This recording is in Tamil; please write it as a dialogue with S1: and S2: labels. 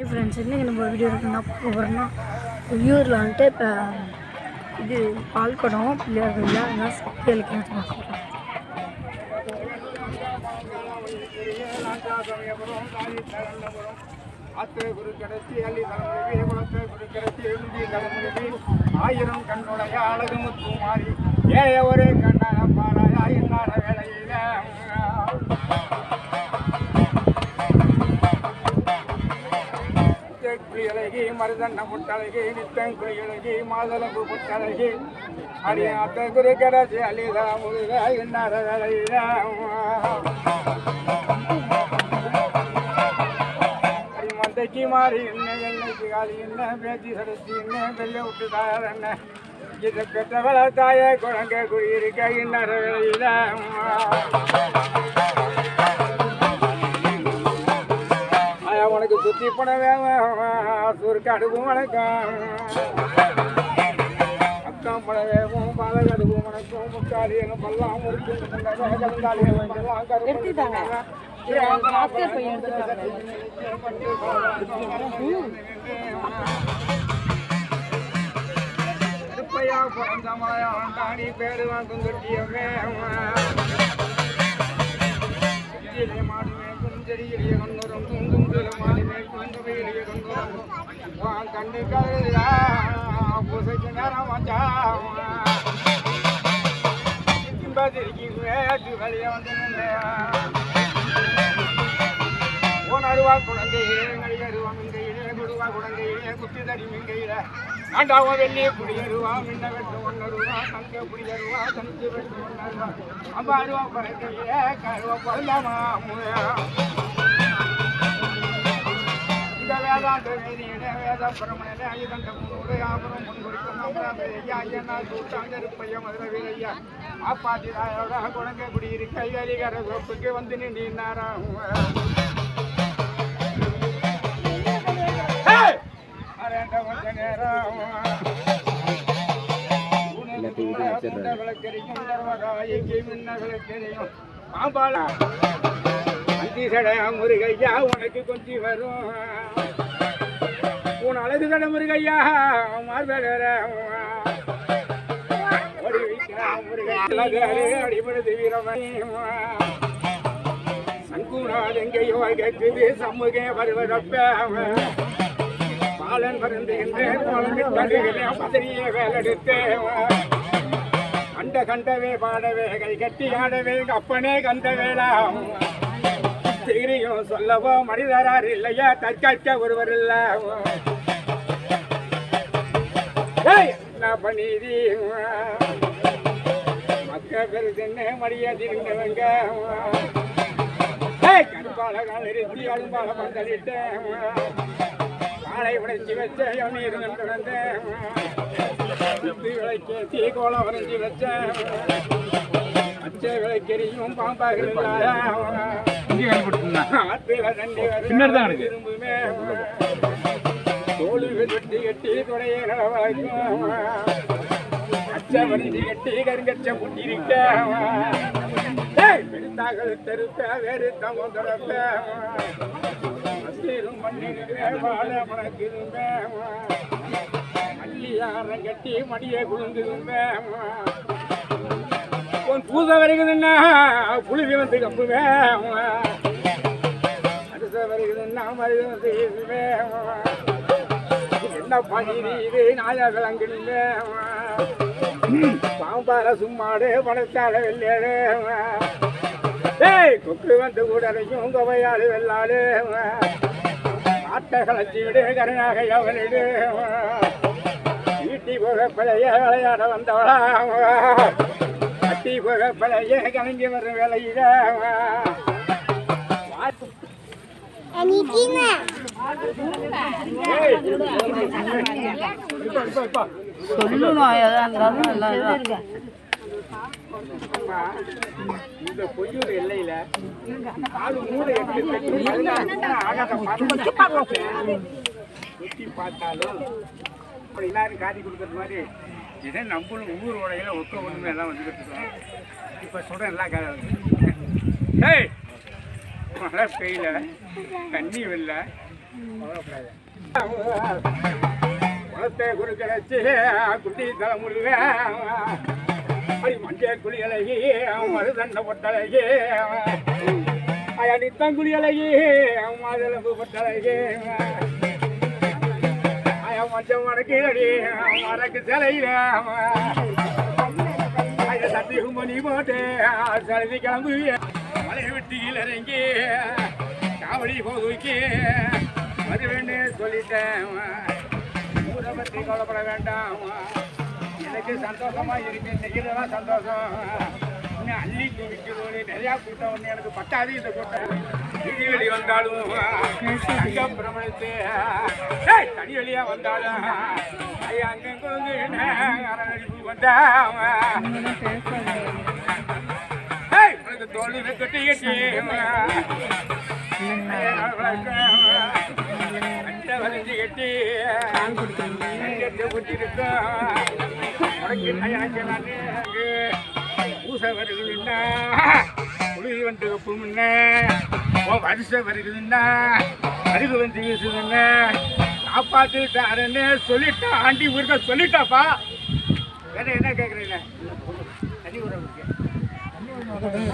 S1: ஃப்ரெண்ட்ஸ் இன்றைக்கி நம்ம வீடியோ என்ன பார்க்க போகிறோம்னா வியூரில் வந்துட்டு இப்போ இது பால் குடம் பிள்ளையார் கோயிலில் அதெல்லாம் சக்தி அளிக்கிறது பார்க்க போகிறோம்.
S2: ஆயிரம் கண்ணுடைய அழகு முத்து மாறி ஏழைய ஒரே கண்ணான பாராயா இன்னார வேலையில குளியழகி மருதண்ண முட்டழகி நித்தம் குளியழகி மாதளம்பு முட்டழகி அடி அத்தை குரு கடைசி அழிதா முருக இன்னார வேலையில மந்தைக்கு மாறி என்ன எல்லைக்கு காலி என்ன பேச்சு சடைச்சி என்ன வெள்ள விட்டு தாயார் என்ன இதை பெற்றவள தாய குழந்தை குடியிருக்க இன்னார வேலையில உனக்கு சுத்தி பட வேகம் சுருக்கு அடுப்பு வணக்கம் அக்கம் பட வேகம் பால அடுப்பு வணக்கம் முக்காலி எங்க பல்லாம் முறுக்கு திருப்பையா பிறந்த மலையாண்டாடி பேரு வாங்கும் தொட்டியவே மாடுமே குஞ்செடியிலேயே கொண்டுரும் துங்குந்தில மாடுமே குந்தவையிலேயே கொண்டுரும் கண்டு கதையா பூசைக்கு நேரம் வச்சா திரும்பி வெளியே வந்து அருவா குழந்தையே நடிகருவா மிங்கையிலே குருவா குழந்தையே குத்தி தடி மிங்கையில ஆண்டாவா வெள்ளிய குடியருவா மின்ன வெட்டு ஒன்னருவா தங்க குடியருவா தனிச்சு வெட்டு ஒன்னருவா அம்மா அருவா குழந்தையே கருவா கொல்லாமா இந்த வேதாந்த வேதியிலே வேத பிரமணனே ஐதண்ட முன்னூறு ஆபரம் முன்குறிக்கும் ஐயா ஐயனா சூட்டாங்கருப்பைய மதுரை வீரையா ஆப்பாத்திராயோட குழந்தை குடியிருக்க கைகாரிகார சொப்புக்கு வந்து நின்றாரா முருகையா உனக்கு கொஞ்சம் வரும் உன் அழகு தட முருகையா மார்பேட அடிபடுது வீரமணி சங்கூரால் எங்கேயோ கேட்குது சமூக வருவதப்ப பாலன் பருந்துகின்றேன் பதறியே வேலெடுத்து கண்ட கண்டவே பாடவே கை கட்டி ஆடவே அப்பனே கந்த வேளா தெரியும் சொல்லவோ மனிதரார் இல்லையா தற்காக்க ஒருவர் இல்ல என்ன பண்ணீதி மக்க பெருதுன்னு மரியாதிருந்தவங்க கருப்பாளர்கள் இருத்தி அரும்பால பந்தலிட்டேன் காலை உடைச்சி வச்ச நீர் நடந்து விளக்கே தீ கோலம் வரைஞ்சி வச்ச அச்சை விளக்கெரியும் பாம்பாக திரும்புமே தோழி வெட்டி கட்டி துறையை நடவாக்கும் அச்சை வரைஞ்சி கட்டி கருங்கச்ச முட்டிருக்க பெருத்தாக்கள் தெருப்ப வேறு தங்கம் தொடப்ப மல்லியாரம் கட்டி மடியை குழுந்துருப்பேன் பூசை வருகுதுன்னா புழுதி வந்து கம்புவேன் அடுத்த வருகுதுன்னா மருது வந்து என்ன பண்ணிது நாயா விளங்குவேன் பாம்பார சும்மாடு படத்தால வெள்ளையாடு கொக்கு வந்து கூடலையும் கொவையாடு வெள்ளாடு ஆட்டை கலச்சி விடு கருணாக எவனிடு ஈட்டி போக பழைய விளையாட வந்தவளா கட்டி போக பழைய கலங்கி வர வேலையில இந்த பொய்யூர் எல்லையில சுற்றி பார்த்தாலும் இப்படி எல்லாரும் காட்டி கொடுக்குறது மாதிரி இதே நம்மளும் ஊர் உடையில ஒக்க ஒண்ணுமே எல்லாம் வந்துக்கிட்டு இருக்கோம். இப்போ சொல்கிறேன் எல்லாம் மழை பெய்யல, தண்ணி வெள்ள, குளத்தை குறுக்கடைச்சு குட்டி தலைமுடிவேன் அப்படி மஞ்சள் குளியலகி மருதண்ட பொட்டழகி நித்தம் குளியலகி மாதளம்பு பொட்டழகி மஞ்சள் மடக்கி அடி மடக்கு சிலையில தப்பி கும்பனி போட்டு சழுதி கிளம்பு மலை வெட்டியில் இறங்கி காவடி போதுக்கி வருவேன்னு சொல்லிட்டேன் ஊரை பற்றி கவலைப்பட வேண்டாம் எனக்கு சந்தோஷமா இருக்கு செய்யறதா சந்தோஷம் இன்னும் அள்ளி குவிக்கணும் நிறையா கூட்டம் ஒன்று எனக்கு பத்தாது இந்த கூட்டம் வெளி வந்தாலும் அங்க பிரமணித்து தனி வெளியா வந்தாலும் ஐயா அங்க வந்து அரைநடிப்பு வந்தா உனக்கு தோல் கட்டி கட்டி வலிஞ்சு கட்டி பூசை வருகுதுன்னா குளிர் வந்து கப்புமுன்னா வருஷம் வருகுதுன்னா அருகு வந்து வீசுதுன்னா காப்பாத்து தாரன்னு சொல்லிட்டா ஆண்டி ஊருக்க சொல்லிட்டாப்பா வேற என்ன கேட்குறீங்க தனி உறவுக்கு